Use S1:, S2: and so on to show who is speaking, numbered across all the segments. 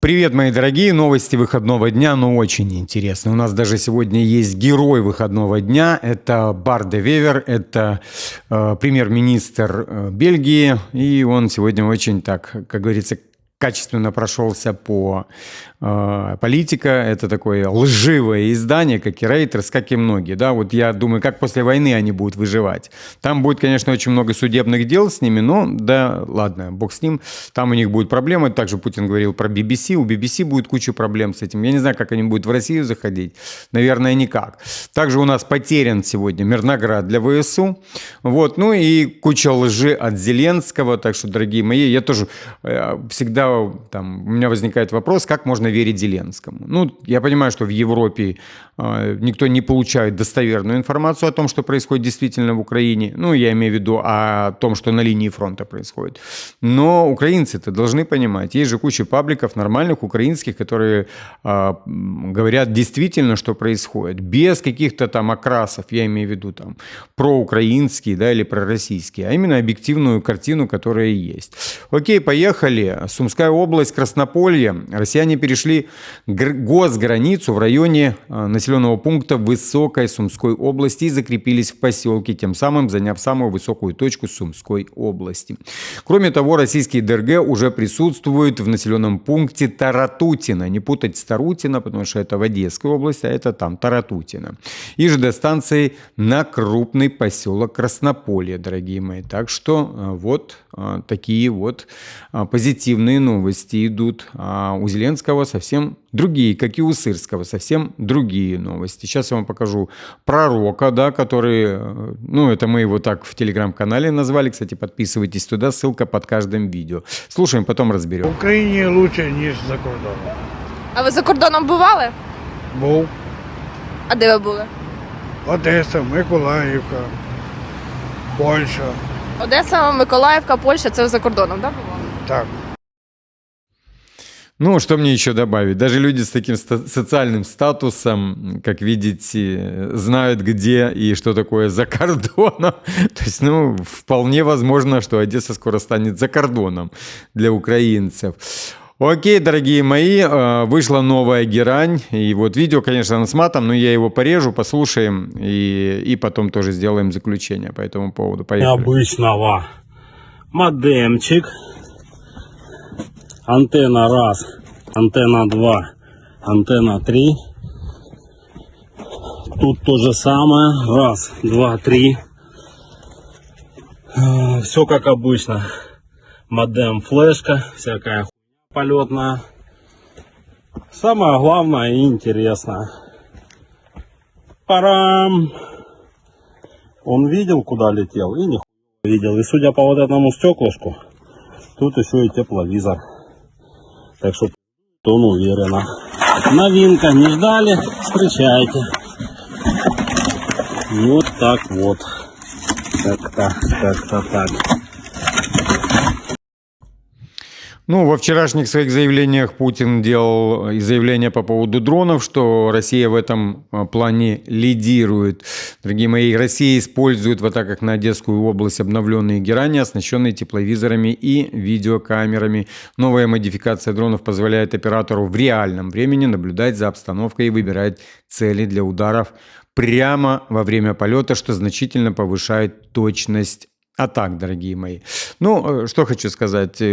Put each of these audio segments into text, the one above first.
S1: Привет, мои дорогие! Новости выходного дня, но очень интересно. У нас даже сегодня есть герой выходного дня. Это Бар де Вевер, это премьер-министр Бельгии. И он сегодня очень так, как говорится, качественно прошелся по «Политика». Это такое лживое издание, как и Reuters, как и многие. Да? Вот я думаю, как после войны они будут выживать. Там будет, конечно, очень много судебных дел с ними, но да, ладно, бог с ним. Там у них будут проблемы. Также Путин говорил про BBC. У BBC будет куча проблем с этим. Я не знаю, как они будут в Россию заходить. Наверное, никак. Также у нас потерян сегодня Мирноград для ВСУ. Вот. Ну и куча лжи от Зеленского. Так что, дорогие мои, я тоже всегда там, у меня возникает вопрос, как можно верить Зеленскому. Ну, я понимаю, что в Европе никто не получает достоверную информацию о том, что происходит действительно в Украине. Ну, я имею в виду о том, что на линии фронта происходит. Но украинцы-то должны понимать, есть же куча пабликов нормальных украинских, которые говорят действительно, что происходит, без каких-то там окрасов, я имею в виду там проукраинские, да, или пророссийские, а именно объективную картину, которая есть. Окей, поехали. Сумская область, Краснополье. Россияне перешли госграницу в районе населенного пункта Высокой Сумской области и закрепились в поселке, тем самым заняв самую высокую точку Сумской области. Кроме того, российские ДРГ уже присутствуют в населенном пункте Таратутино. Не путать с Тарутино, потому что это в Одесской области, а это там Таратутино. И ЖД-станции на крупный поселок Краснополье, дорогие мои. Так что вот такие вот позитивные новости идут. А у Зеленского совсем другие, как и у Сырского, совсем другие новости. Сейчас я вам покажу пророка, да, который, ну, это мы его так в телеграм-канале назвали. Кстати, подписывайтесь туда, ссылка под каждым видео. Слушаем, потом разберем.
S2: В Україні лучше, ніж за кордоном.
S3: А ви за кордоном бували?
S2: Був
S3: А де ви були?
S2: Одеса, Миколаївка, Польща.
S3: Одеса, Миколаївка, Польща, це ви за кордоном, да, бували?
S2: Так.
S1: Ну, что мне еще добавить? Даже люди с таким социальным статусом, как видите, знают, где и что такое за кордоном. То есть, ну, вполне возможно, что Одесса скоро станет за кордоном для украинцев. Окей, дорогие мои, вышла новая герань. И вот видео, конечно, с матом, но я его порежу, послушаем и потом тоже сделаем заключение по этому поводу. Поехали.
S4: Обычного модемчик. Антенна 1, антенна 2, антенна 3. Тут то же самое. 1, 2, 3. Все как обычно. Модем, флешка, всякая полетная. Самое главное и интересное. Парам! Он видел, куда летел, и не видел. И судя по вот этому стеклышку, тут еще и тепловизор. Так что он уверенно. Новинка, не ждали, встречайте. Вот так вот. Как-то так.
S1: Ну, во вчерашних своих заявлениях Путин делал заявление по поводу дронов, что Россия в этом плане лидирует. Дорогие мои, Россия использует в атаках на Одесскую область обновленные герани, оснащенные тепловизорами и видеокамерами. Новая модификация дронов позволяет оператору в реальном времени наблюдать за обстановкой и выбирать цели для ударов прямо во время полета, что значительно повышает точность атак, дорогие мои. Ну, что хочу сказать.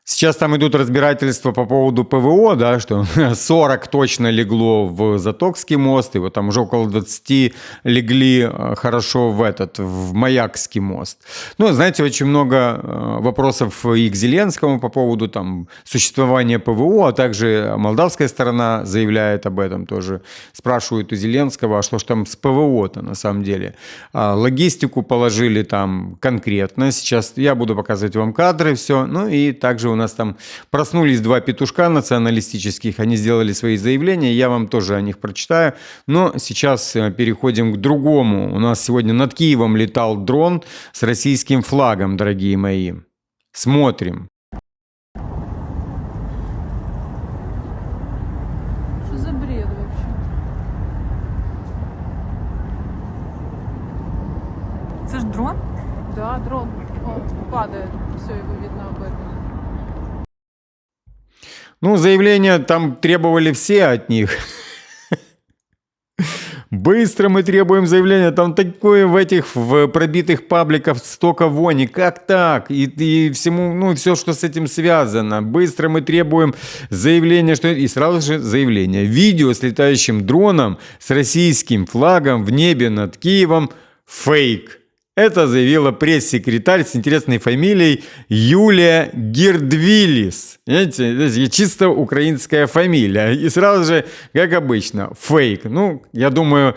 S1: Сейчас там идут разбирательства по поводу ПВО, да, что 40 точно легло в Затокский мост, и вот там уже около 20 легли хорошо в Маякский мост. Ну, знаете, очень много вопросов и к Зеленскому по поводу там существования ПВО, а также молдавская сторона заявляет об этом тоже. Спрашивают у Зеленского, а что ж там с ПВО-то на самом деле? Логистику положили там конкретно. Сейчас я буду показывать вам кадры, все. Ну и также у нас там проснулись два петушка националистических, они сделали свои заявления, я вам тоже о них прочитаю. Но сейчас переходим к другому. У нас сегодня над Киевом летал дрон с российским флагом, дорогие мои. Смотрим.
S3: Що за бред вообще?
S5: Це ж дрон?
S3: Да, дрон. О, падает. Все, его видно об этом.
S1: Ну, заявления там требовали все от них. Быстро мы требуем заявления. Там такое в пробитых пабликах столько вони. Как так? И всему, ну, все, что с этим связано. Быстро мы требуем заявления. И сразу же заявление. Видео с летающим дроном с российским флагом в небе над Киевом – фейк. Это заявила пресс-секретарь с интересной фамилией Юлия Гердвилис. Знаете, чисто украинская фамилия. И сразу же, как обычно, фейк. Ну, я думаю,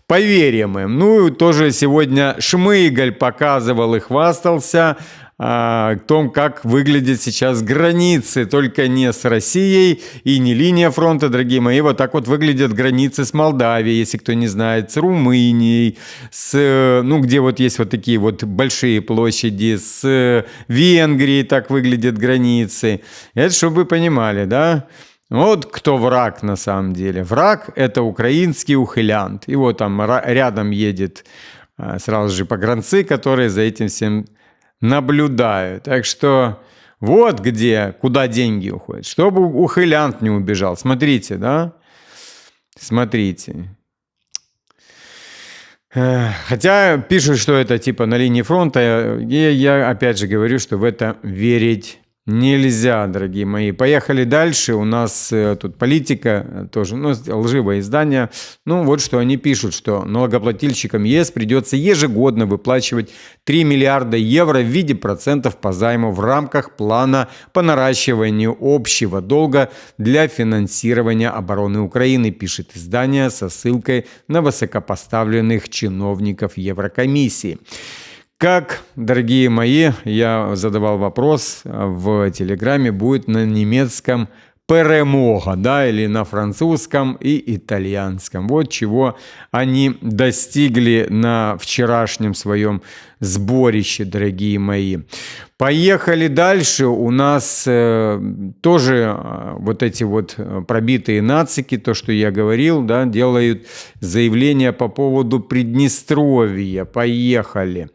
S1: поверим им. Ну, тоже сегодня Шмыгаль показывал и хвастался о том, как выглядят сейчас границы, только не с Россией и не линия фронта, дорогие мои, вот так вот выглядят границы с Молдавией, если кто не знает, с Румынией, ну, где вот есть вот такие вот большие площади, с Венгрией так выглядят границы. Это чтобы вы понимали, да? Вот кто враг на самом деле. Враг – это украинский ухилянт. И вот там рядом едет сразу же погранцы, которые за этим всем наблюдают. Так что вот куда деньги уходят. Чтобы ухилянт не убежал. Смотрите, да? Смотрите. Хотя пишут, что это типа на линии фронта. И я опять же говорю, что в это верить нельзя, дорогие мои. Поехали дальше. У нас тут политика тоже, ну, лживое издание. Ну, вот что они пишут, что налогоплательщикам ЕС придется ежегодно выплачивать 3 миллиарда евро в виде процентов по займу в рамках плана по наращиванию общего долга для финансирования обороны Украины, пишет издание со ссылкой на высокопоставленных чиновников Еврокомиссии. Как, дорогие мои, я задавал вопрос в Телеграме, будет на немецком «перемога», да, или на французском и итальянском. Вот чего они достигли на вчерашнем своем сборище, дорогие мои. Поехали дальше. У нас тоже вот эти вот пробитые нацики, то, что я говорил, да, делают заявление по поводу Приднестровья. Поехали.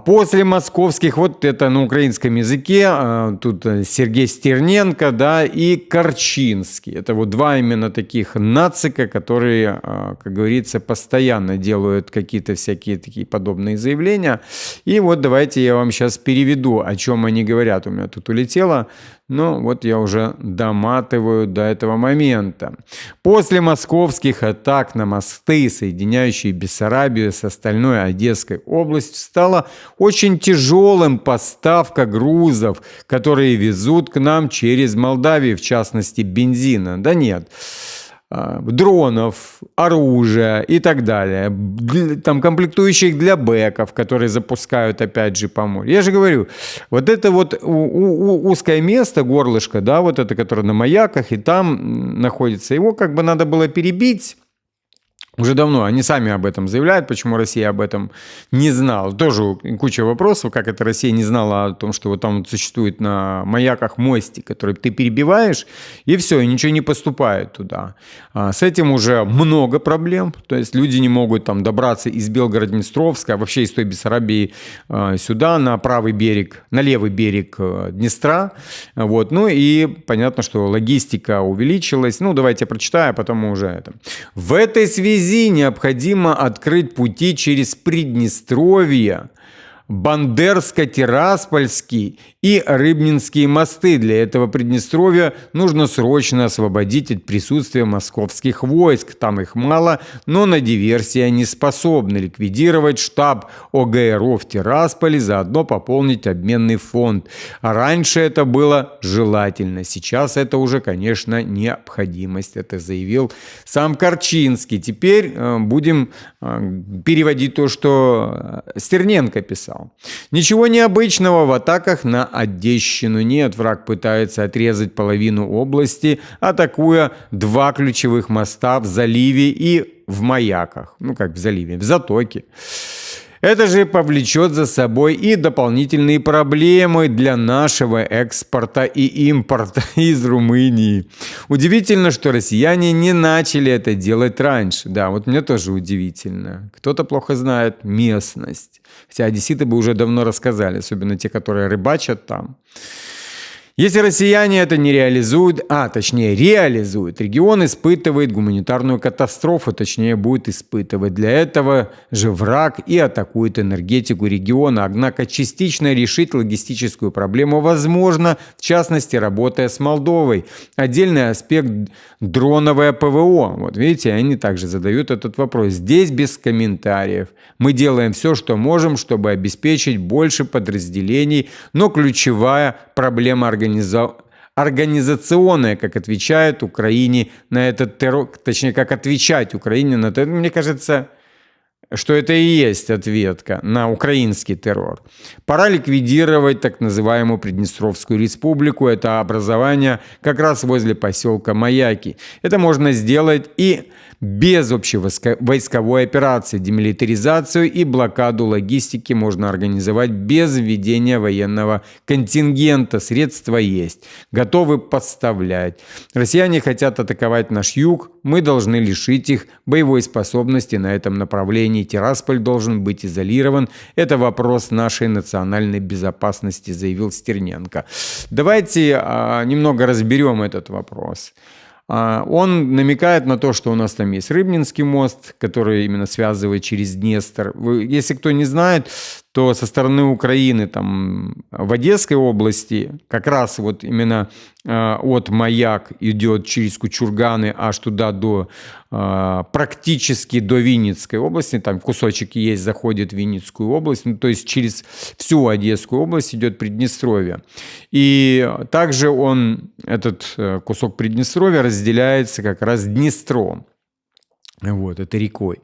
S1: После московских, вот это на украинском языке, тут Сергей Стерненко, да, и Корчинский. Это вот два именно таких нацика, которые, как говорится, постоянно делают какие-то всякие такие подобные заявления. И вот давайте я вам сейчас переведу, о чем они говорят. У меня тут улетело. Но вот я уже доматываю до этого момента. После московских атак на мосты, соединяющие Бессарабию с остальной Одесской областью, стала очень тяжелым поставка грузов, которые везут к нам через Молдавию, в частности бензина. Да нет. Дронов, оружия и так далее, там комплектующих для бэков, которые запускают опять же по морю. Я же говорю, вот это вот узкое место, горлышко, да, вот это, которое на маяках, и там находится, его как бы надо было перебить. Уже давно они сами об этом заявляют, почему Россия об этом не знала. Тоже куча вопросов, как это Россия не знала о том, что вот там вот существует на маяках мостик, который ты перебиваешь, и все, и ничего не поступает туда. С этим уже много проблем, то есть люди не могут там добраться из Белгород-Днестровска, вообще из той Бессарабии сюда, на правый берег, на левый берег Днестра. Вот. Ну и понятно, что логистика увеличилась. Ну, давайте я прочитаю, а потом мы уже это. В этой связи необходимо открыть пути через Приднестровье, Бандерско-Тираспольский и Рыбнинские мосты. Для этого Приднестровья нужно срочно освободить от присутствия московских войск. Там их мало, но на диверсии они способны. Ликвидировать штаб ОГРУ в Тирасполе, заодно пополнить обменный фонд. А раньше это было желательно. Сейчас это уже, конечно, необходимость. Это заявил сам Корчинский. Теперь будем переводить то, что Стерненко писал. Ничего необычного в атаках на Одещину нет. Враг пытается отрезать половину области, атакуя два ключевых моста в заливе и в маяках. Ну, как в заливе, в затоке. Это же повлечет за собой и дополнительные проблемы для нашего экспорта и импорта из Румынии. Удивительно, что россияне не начали это делать раньше. Да, вот мне тоже удивительно. Кто-то плохо знает местность. Хотя одесситы бы уже давно рассказали, особенно те, которые рыбачат там. Если россияне это не реализуют, точнее реализуют, регион испытывает гуманитарную катастрофу, точнее будет испытывать. Для этого же враг и атакует энергетику региона. Однако частично решить логистическую проблему возможно, в частности, работая с Молдовой. Отдельный аспект – дроновое ПВО. Вот видите, они также задают этот вопрос. Здесь без комментариев. Мы делаем все, что можем, чтобы обеспечить больше подразделений, но ключевая проблема организационная, как отвечает Украине на этот террор, точнее, как отвечать Украине на это. Мне кажется, что это и есть ответка на украинский террор. Пора ликвидировать так называемую Приднестровскую республику. Это образование как раз возле поселка Маяки. Это можно сделать и без общевойсковой операции. Демилитаризацию и блокаду логистики можно организовать без введения военного контингента. Средства есть. Готовы поставлять. Россияне хотят атаковать наш юг. Мы должны лишить их боевой способности на этом направлении. Тирасполь должен быть изолирован. Это вопрос нашей национальной безопасности, заявил Стерненко. Давайте немного разберем этот вопрос. Он намекает на то, что у нас там есть Рыбнинский мост, который именно связывает через Днестр. Если кто не знает, то со стороны Украины там, в Одесской области как раз вот именно от Маяк идет через Кучурганы аж туда практически до Винницкой области, там кусочек есть, заходит в Винницкую область, то есть через всю Одесскую область идет Приднестровье. И также этот кусок Приднестровья разделяется как раз Днестром. Вот, это рекой.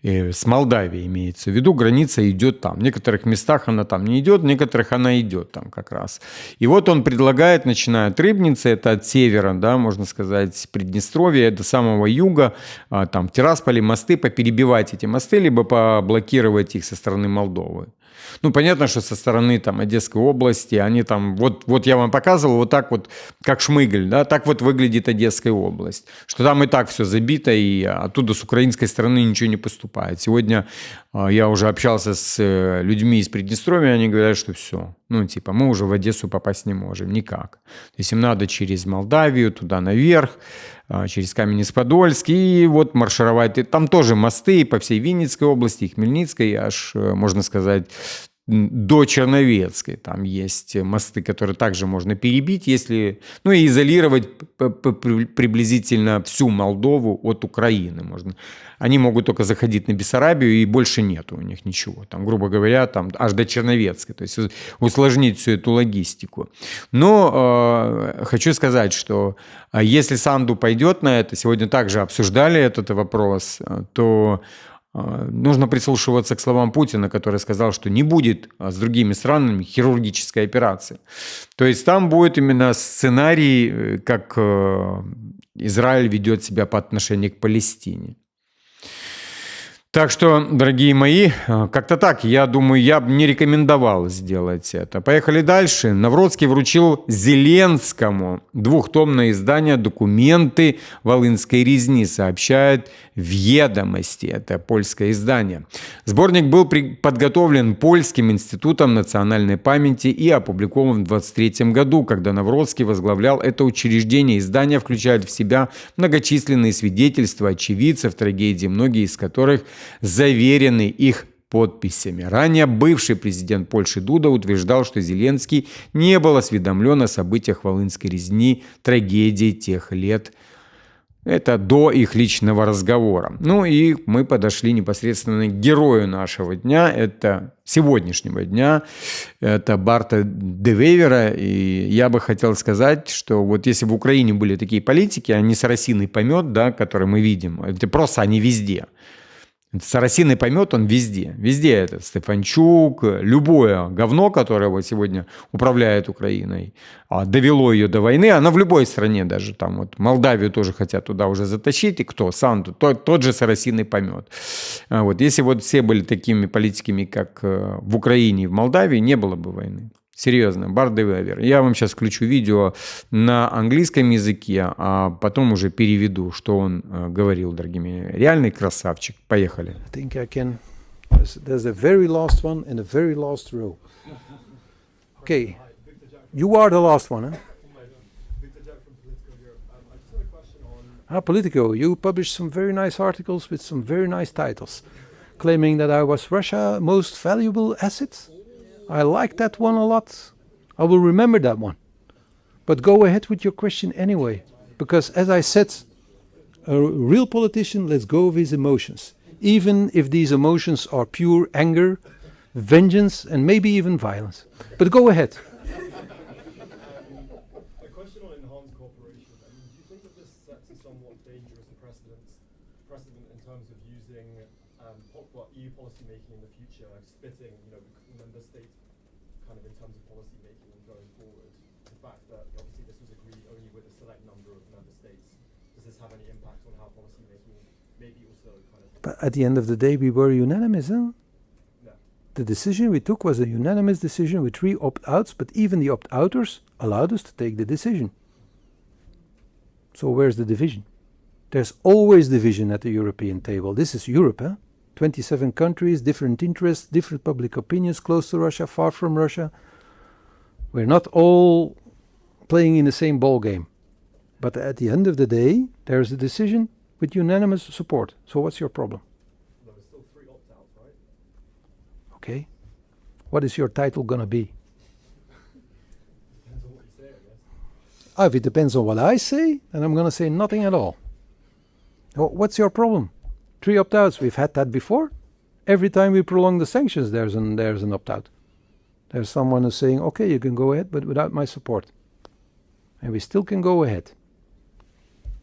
S1: С Молдавией имеется в виду. Граница идет там. В некоторых местах она там не идет, в некоторых она идет там как раз. И вот он предлагает, начиная от Рыбницы, это от севера, да, можно сказать, Приднестровья, до самого юга, там в Тирасполе мосты, поперебивать эти мосты, либо поблокировать их со стороны Молдовы. Ну, понятно, что со стороны там Одесской области, они там, вот я вам показывал, вот так вот, как Шмыгаль, да, так вот выглядит Одесская область, что там и так все забито, и оттуда с украинской стороны ничего не поступает. Сегодня я уже общался с людьми из Приднестровья, они говорят, что все, ну, типа, мы уже в Одессу попасть не можем, никак. То есть им надо через Молдавию, туда наверх, через Каменец-Подольск, и вот маршировать. И там тоже мосты по всей Винницкой области, и Хмельницкой, аж, можно сказать, до Черновецкой. Там есть мосты, которые также можно перебить, если, ну и изолировать приблизительно всю Молдову от Украины. Можно. Они могут только заходить на Бессарабию, и больше нету у них ничего. Там, грубо говоря, там аж до Черновецкой. То есть усложнить всю эту логистику. Но хочу сказать, что если Санду пойдет на это, сегодня также обсуждали этот вопрос, то нужно прислушиваться к словам Путина, который сказал, что не будет с другими странами хирургической операции. То есть там будет именно сценарий, как Израиль ведет себя по отношению к Палестине. Так что, дорогие мои, как-то так, я думаю, я бы не рекомендовал сделать это. Поехали дальше. Навроцкий вручил Зеленскому двухтомное издание «Документы Волынской резни», сообщает «Ведомости». Это польское издание. Сборник был подготовлен Польским институтом национальной памяти и опубликован в 1923 году, когда Навроцкий возглавлял это учреждение. Издание включает в себя многочисленные свидетельства очевидцев трагедии, многие из которых заверены их подписями. Ранее бывший президент Польши Дуда утверждал, что Зеленский не был осведомлен о событиях Волынской резни, трагедии тех лет. Это до их личного разговора. Ну и мы подошли непосредственно к герою нашего дня, это сегодняшнего дня, это Барта де Вейвера. И я бы хотел сказать, что вот если в Украине были такие политики, они сарасиный помет, да, который мы видим, это просто они везде. Сарасиный помет, он везде. Везде это Стефанчук, любое говно, которое вот сегодня управляет Украиной, довело ее до войны. Оно в любой стране даже. Там вот Молдавию тоже хотят туда уже затащить. И кто? Санду. Тот же сарасиный помет. Вот. Если вот все были такими политиками, как в Украине и в Молдавии, не было бы войны. Серьезно, Барт де Вейвер. Я вам сейчас включу видео на английском языке, а потом уже переведу, что он говорил, дорогие мои. Реальный красавчик. Поехали.
S6: I think I can. There's a very last one and a very last row. Okay, you are the last one, huh? Politico, you published some very nice articles with some very nice titles, claiming that I was Russia's most valuable asset. I like that one a lot. I will remember that one. But go ahead with your question anyway, because as I said, a real politician lets go of his emotions, even if these emotions are pure anger, vengeance, and maybe even violence. But go ahead.
S7: A question on enhanced cooperation. I mean, do you think that this sets a somewhat dangerous precedent in terms of using EU policy making in the future, splitting, member states kind of in terms of policy making and going forward? The fact that obviously this was agreed only with a select number of member states, does this have any impact on how policy making maybe also kind of?
S6: But at the end of the day, we were unanimous, huh?
S7: No.
S6: The decision we took was a unanimous decision with 3 opt-outs, but even the opt-outers allowed us to take the decision. So where's the division? There's always division at the European table. This is Europe, huh? 27 countries, different interests, different public opinions, close to Russia, far from Russia. We're not all playing in the same ball game. But at the end of the day, there's a decision with unanimous support. So what's your problem?
S7: There were still 3 opt-outs, right?
S6: Okay. What is your title gonna be?
S7: Depends on what you say, I guess.
S6: If it depends on what I say, then I'm gonna say nothing at all. What's your problem? 3 opt-outs, we've had that before. Every time we prolong the sanctions, there's an opt-out. There's someone who's saying, okay, you can go ahead, but without my support. And we still can go ahead.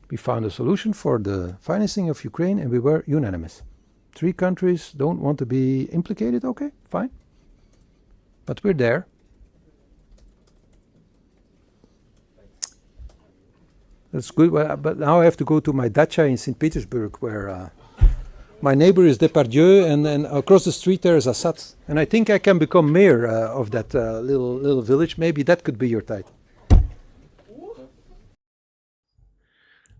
S6: We found a solution for the financing of Ukraine, and we were unanimous. 3 countries don't want to be implicated, okay, fine. But we're there. That's good, but now I have to go to my dacha in St. Petersburg, where my neighbor is Depardieu, and then across the street there is Assad. And I think I can become mayor of that little village. Maybe that could be your title.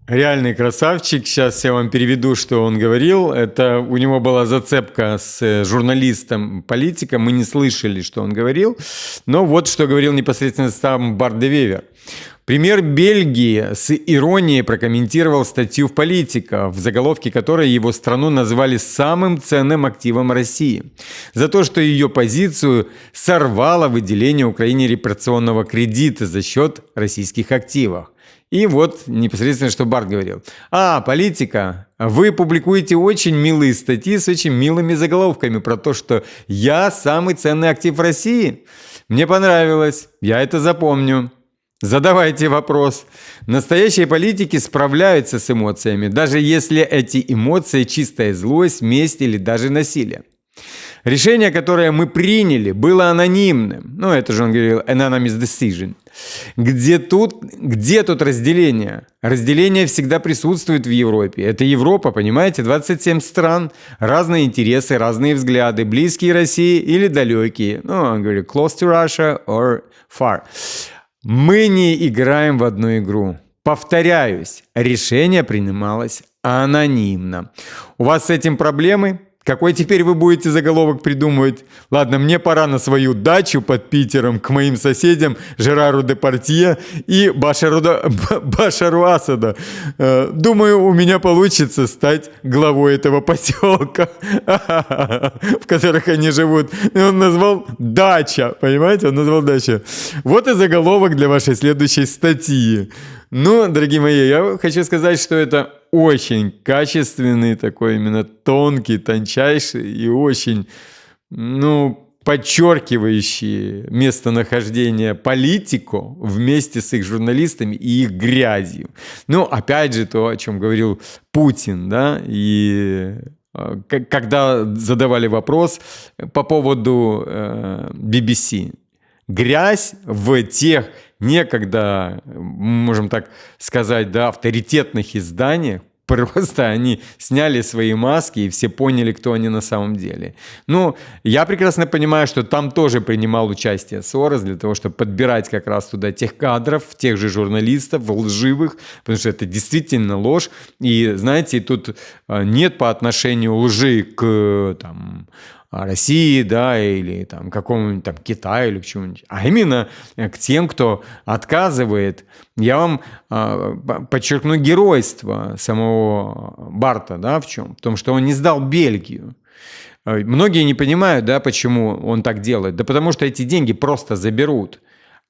S1: Реальный красавчик. Сейчас я вам переведу, что он говорил. Это у него была зацепка с журналистом-политиком. Мы не слышали, что он говорил. Но вот что говорил непосредственно сам Барт де Вевер. Премьер Бельгии с иронией прокомментировал статью в «Политика», в заголовке которой его страну назвали самым ценным активом России. За то, что ее позицию сорвало выделение Украине репарационного кредита за счет российских активов. И вот непосредственно, что Барт говорил. «Политика, вы публикуете очень милые статьи с очень милыми заголовками про то, что я самый ценный актив России. Мне понравилось, я это запомню. Задавайте вопрос. Настоящие политики справляются с эмоциями, даже если эти эмоции чистая злость, месть или даже насилие. Решение, которое мы приняли, было анонимным. Это же он говорил, anonymous decision. Где тут разделение? Разделение всегда присутствует в Европе. Это Европа, понимаете, 27 стран, разные интересы, разные взгляды, близкие России или далекие. Он говорит, close to Russia or far. Мы не играем в одну игру. Повторяюсь, решение принималось анонимно. У вас с этим проблемы? Какой теперь вы будете заголовок придумывать? Ладно, мне пора на свою дачу под Питером к моим соседям Жерару Депардье и Башару Асаду. Думаю, у меня получится стать главой этого поселка, в которых они живут. И он назвал «Дача», понимаете? Он назвал «Дача». Вот и заголовок для вашей следующей статьи. Дорогие мои, я хочу сказать, что это очень качественный, такой именно тонкий, тончайший и очень, подчеркивающий местонахождение Политико вместе с их журналистами и их грязью. Опять же, то, о чем говорил Путин, да, и когда задавали вопрос по поводу BBC. Грязь в тех некогда, можем так сказать, да, авторитетных изданиях, просто они сняли свои маски, и все поняли, кто они на самом деле. Я прекрасно понимаю, что там тоже принимал участие Сорос для того, чтобы подбирать как раз туда тех кадров, тех же журналистов, лживых, потому что это действительно ложь. И, знаете, тут нет по отношению лжи к России, да, или там какому-нибудь там Китаю или к чему-нибудь, а именно к тем, кто отказывает. Я вам подчеркну геройство самого Барта, да, в чем? В том, что он не сдал Бельгию. Многие не понимают, да, почему он так делает. Да потому что эти деньги просто заберут.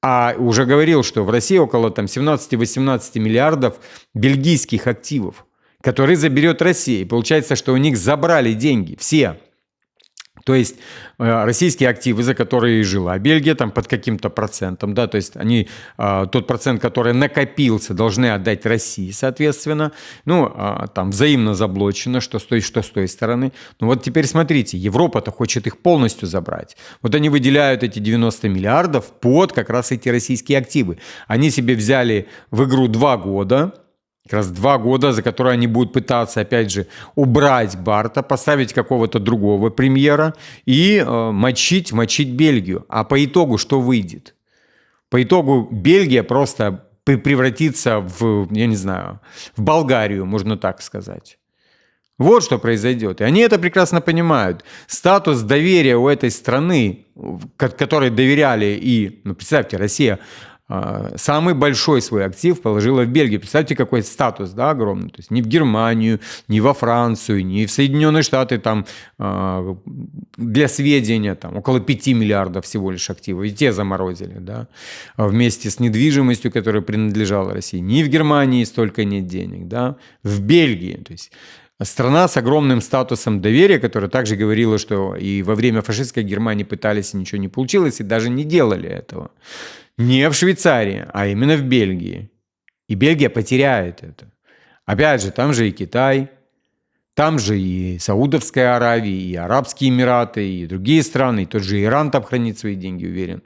S1: А уже говорил, что в России около там 17-18 миллиардов бельгийских активов, которые заберет Россия. И получается, что у них забрали деньги все. То есть российские активы, за которые жила Бельгия, там под каким-то процентом, да, то есть они тот процент, который накопился, должны отдать России, соответственно, ну, там взаимно заблочено, что с той стороны. Ну вот теперь смотрите, Европа-то хочет их полностью забрать. Вот они выделяют эти 90 миллиардов под как раз эти российские активы. Они себе взяли в игру 2 года, как раз 2 года, за которые они будут пытаться, опять же, убрать Барта, поставить какого-то другого премьера и мочить Бельгию. А по итогу что выйдет? По итогу Бельгия просто превратится в, я не знаю, в Болгарию, можно так сказать. Вот что произойдет. И они это прекрасно понимают. Статус доверия у этой страны, которой доверяли и, ну, представьте, Россия самый большой свой актив положила в Бельгию. Представьте, какой статус, да, огромный. То есть ни в Германию, ни во Францию, ни в Соединенные Штаты, там, для сведения, там, около 5 миллиардов всего лишь активов. И те заморозили, да, вместе с недвижимостью, которая принадлежала России. Ни в Германии столько нет денег, да, в Бельгии. То есть страна с огромным статусом доверия, которая также говорила, что и во время фашистской Германии пытались, и ничего не получилось, и даже не делали этого. Не в Швейцарии, а именно в Бельгии. И Бельгия потеряет это. Опять же, там же и Китай, там же и Саудовская Аравия, и Арабские Эмираты, и другие страны, и тот же Иран там хранит свои деньги, уверен,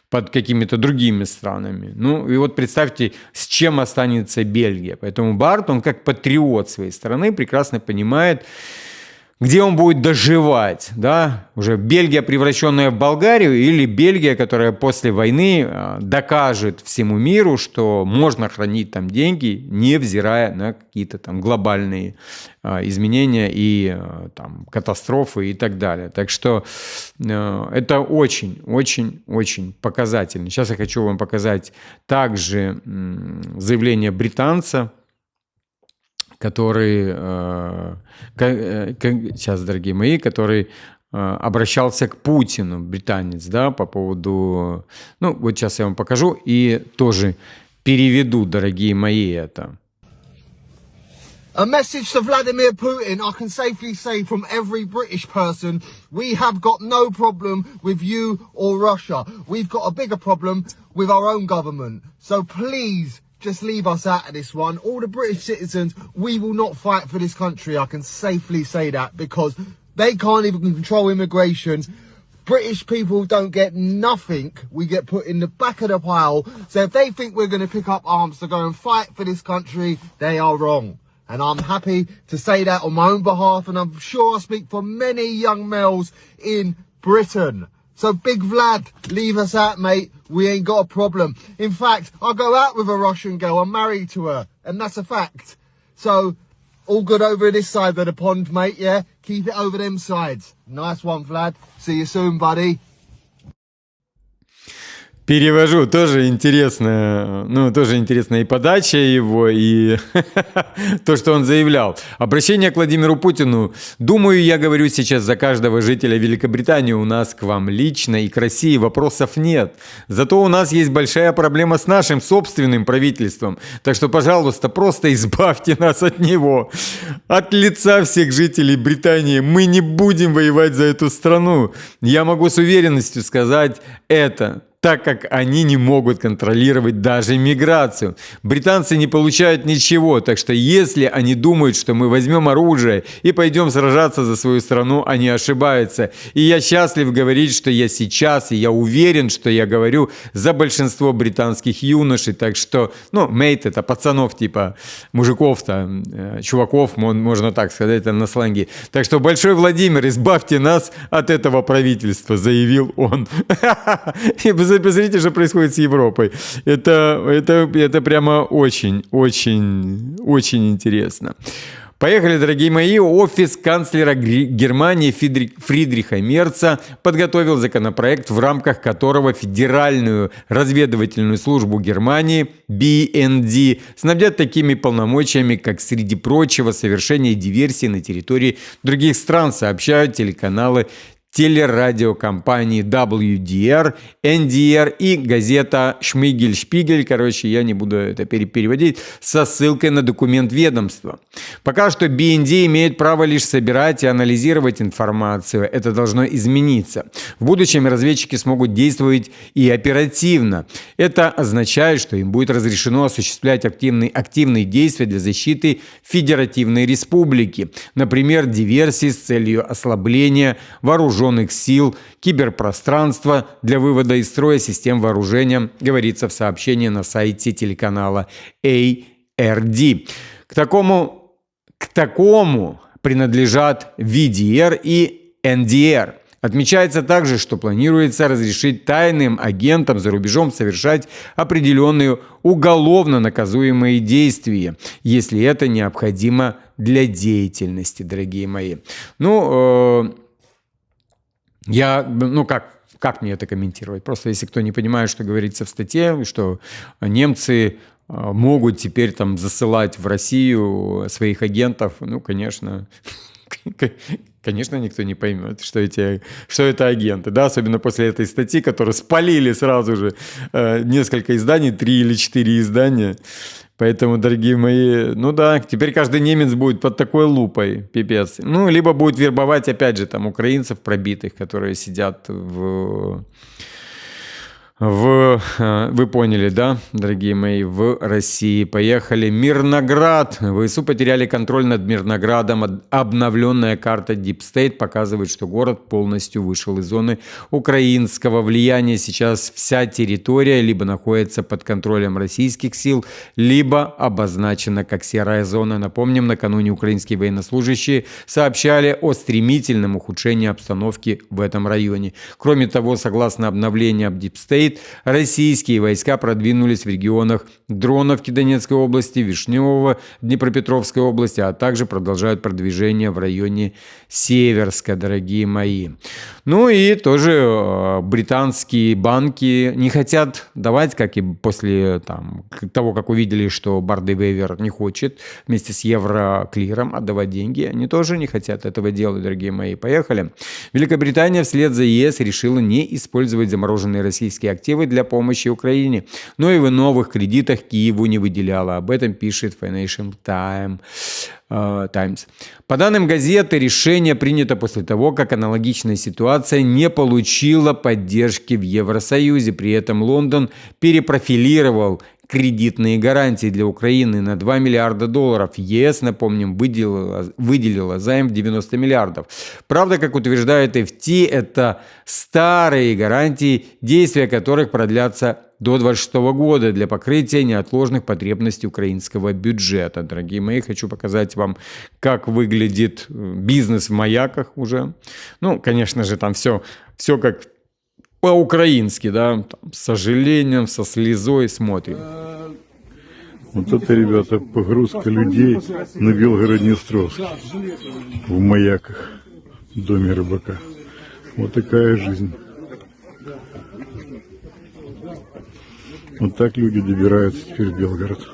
S1: под какими-то другими странами. Ну, и вот представьте, с чем останется Бельгия. Поэтому Барт, он как патриот своей страны, прекрасно понимает, где он будет доживать, да, уже Бельгия, превращенная в Болгарию, или Бельгия, которая после войны докажет всему миру, что можно хранить там деньги, невзирая на какие-то там глобальные изменения и там катастрофы и так далее. Так что это очень показательно. Сейчас я хочу вам показать также заявление британца, который, сейчас, дорогие мои, который обращался к Путину, британец, да, по поводу, ну, вот сейчас я вам покажу и тоже переведу, дорогие мои, это.
S8: A message to Vladimir Putin, I can safely say from every British person, we have got no problem with you or Russia. We've got a bigger problem with our own government. So please, just leave us out of this one. All the British citizens, we will not fight for this country. I can safely say that because they can't even control immigration. British people don't get nothing. We get put in the back of the pile. So if they think we're going to pick up arms to go and fight for this country, they are wrong. And I'm happy to say that on my own behalf. And I'm sure I speak for many young males in Britain. So Big Vlad, leave us out, mate. We ain't got a problem. In fact, I go out with a Russian girl. I'm married to her. And that's a fact. So, all good over this side of the pond, mate, yeah? Keep it over them sides. Nice one, Vlad. See you soon, buddy.
S1: Перевожу, тоже интересная, ну, тоже интересная и подача его, и то, что он заявлял. Обращение к Владимиру Путину. Думаю, я говорю сейчас за каждого жителя Великобритании. У нас к вам лично и к России вопросов нет. Зато у нас есть большая проблема с нашим собственным правительством. Так что, пожалуйста, просто избавьте нас от него. От лица всех жителей Британии мы не будем воевать за эту страну. Я могу с уверенностью сказать это, так как они не могут контролировать даже миграцию. Британцы не получают ничего, так что если они думают, что мы возьмем оружие и пойдем сражаться за свою страну, они ошибаются. И я счастлив говорить, что я сейчас, и я уверен, что я говорю за большинство британских юношей, так что, ну, мейт, это пацанов, типа мужиков-то, чуваков, можно так сказать, это на сленге. Так что, Большой Владимир, избавьте нас от этого правительства, заявил он. Посмотрите, что происходит с Европой. Это прямо очень интересно. Поехали, дорогие мои. Офис канцлера Германии Фридриха Мерца подготовил законопроект, в рамках которого Федеральную разведывательную службу Германии BND снабдят такими полномочиями, как, среди прочего, совершение диверсий на территории других стран, сообщают телеканалы телерадиокомпании WDR, NDR и газета Шмигель-Шпигель, короче, я не буду это переводить, со ссылкой на документ ведомства. Пока что BND имеет право лишь собирать и анализировать информацию. Это должно измениться. В будущем разведчики смогут действовать и оперативно. Это означает, что им будет разрешено осуществлять активные действия для защиты Федеративной Республики. Например, диверсии с целью ослабления вооруженных сил, киберпространства для вывода из строя систем вооружения, говорится в сообщении на сайте телеканала ARD. К такому принадлежат VDR и NDR. Отмечается также, что планируется разрешить тайным агентам за рубежом совершать определенные уголовно наказуемые действия, если это необходимо для деятельности, дорогие мои. Как мне это комментировать? Просто если кто не понимает, что говорится в статье, что немцы могут теперь там засылать в Россию своих агентов, конечно, никто не поймет, что это агенты, да, особенно после этой статьи, которую спалили сразу же несколько изданий, 3 или 4 издания. Поэтому, дорогие мои, теперь каждый немец будет под такой лупой, пипец. Либо будет вербовать, опять же, там, украинцев пробитых, которые сидят вы поняли, да, дорогие мои, в России. Поехали. Мирноград. ВСУ потеряли контроль над Мирноградом. Обновленная карта Deep State показывает, что город полностью вышел из зоны украинского влияния. Сейчас вся территория либо находится под контролем российских сил, либо обозначена как серая зона. Напомним, накануне украинские военнослужащие сообщали о стремительном ухудшении обстановки в этом районе. Кроме того, согласно обновлению Deep State, российские войска продвинулись в регионах Дроновки Донецкой области, Вишневого Днепропетровской области, а также продолжают продвижение в районе Северска, дорогие мои. И тоже британские банки не хотят давать, как и после того, как увидели, что Барде Вевер не хочет вместе с Евроклиром отдавать деньги, они тоже не хотят этого делать, дорогие мои. Поехали. Великобритания вслед за ЕС решила не использовать замороженные российские активы для помощи Украине, но и в новых кредитах Киеву не выделяла. Об этом пишет Financial Times. По данным газеты, решение принято после того, как аналогичная ситуация не получила поддержки в Евросоюзе. При этом Лондон перепрофилировал кредитные гарантии для Украины на $2 миллиарда. ЕС, напомним, выделила займ в 90 миллиардов. Правда, как утверждает FT, это старые гарантии, действия которых продлятся до 2026 года для покрытия неотложных потребностей украинского бюджета. Дорогие мои, хочу показать вам, как выглядит бизнес в маяках уже. Конечно же, там все как по-украински, да, с сожалением, со слезой смотрим.
S9: Вот это, ребята, погрузка людей на Белгород-Днестровск в маяках, в доме рыбака. Вот такая жизнь. Вот так люди добираются теперь в Белгород.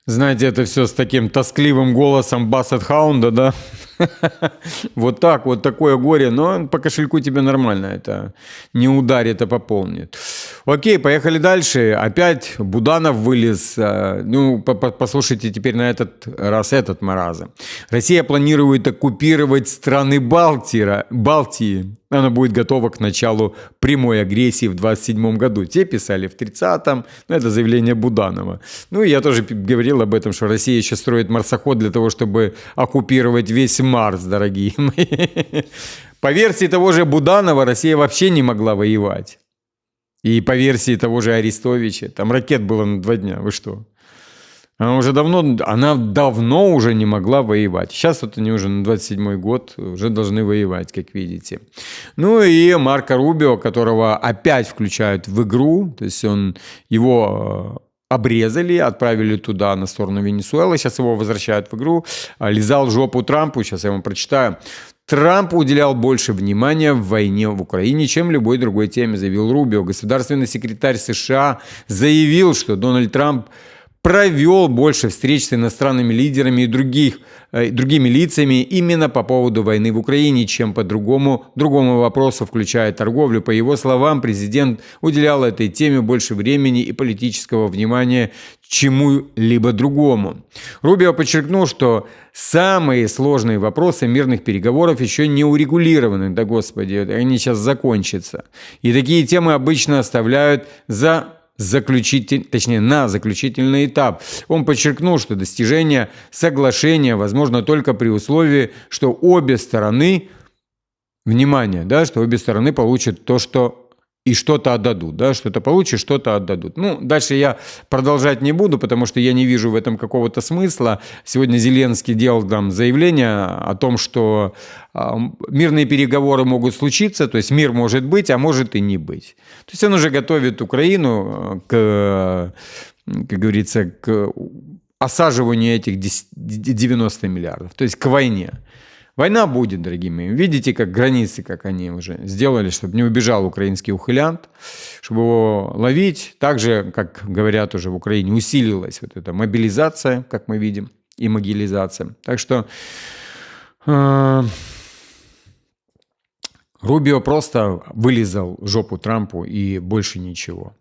S1: Знаете, это все с таким тоскливым голосом Бассет-хаунда, да? Вот так, вот такое горе, но по кошельку тебе нормально, это не ударит, а пополнит. Окей, поехали дальше. Опять Буданов вылез. Послушайте теперь на этот раз этот маразм. Россия планирует оккупировать страны Балтии. Она будет готова к началу прямой агрессии в 27 году. Те писали в 30-м, это заявление Буданова. Я тоже говорил об этом, что Россия еще строит марсоход для того, чтобы оккупировать весь Марс, дорогие мои. По версии того же Буданова, Россия вообще не могла воевать. И по версии того же Арестовича, там ракет было на 2 дня, вы что? Она давно уже не могла воевать. Сейчас вот они уже на 27-й год уже должны воевать, как видите. И Марко Рубио, которого опять включают в игру, то есть его обрезали, отправили туда, на сторону Венесуэлы. Сейчас его возвращают в игру. Лизал жопу Трампу. Сейчас я вам прочитаю. Трамп уделял больше внимания в войне в Украине, чем любой другой теме, заявил Рубио. Государственный секретарь США заявил, что Дональд Трамп провел больше встреч с иностранными лидерами и другими лицами именно по поводу войны в Украине, чем по другому вопросу, включая торговлю. По его словам, президент уделял этой теме больше времени и политического внимания чему-либо другому. Рубио подчеркнул, что самые сложные вопросы мирных переговоров еще не урегулированы. Да господи, они сейчас закончатся. И такие темы обычно оставляют на заключительный этап. Он подчеркнул, что достижение соглашения возможно только при условии, что обе стороны, внимание, да, что обе стороны получат то, что и что-то отдадут, да, что-то получишь, что-то отдадут. Ну, дальше я продолжать не буду, потому что я не вижу в этом какого-то смысла. Сегодня Зеленский делал там заявление о том, что мирные переговоры могут случиться, то есть мир может быть, а может и не быть. То есть он уже готовит Украину как говорится, к осаживанию этих 90 миллиардов, то есть к войне. Война будет, дорогие мои. Видите, как границы, как они уже сделали, чтобы не убежал украинский ухилянт, чтобы его ловить. Так же, как говорят уже в Украине, усилилась вот эта мобилизация, как мы видим, и могилизация. Так что Рубио просто вылизал жопу Трампу и больше ничего.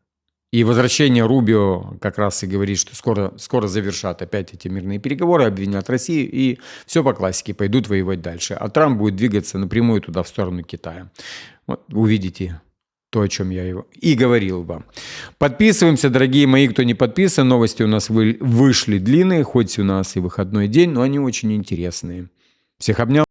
S1: И возвращение Рубио как раз и говорит, что скоро завершат опять эти мирные переговоры, обвинят Россию, и все по классике, пойдут воевать дальше. А Трамп будет двигаться напрямую туда, в сторону Китая. Вот, увидите то, о чем я и говорил вам. Подписываемся, дорогие мои, кто не подписан. Новости у нас вышли длинные, хоть у нас и выходной день, но они очень интересные. Всех обнял.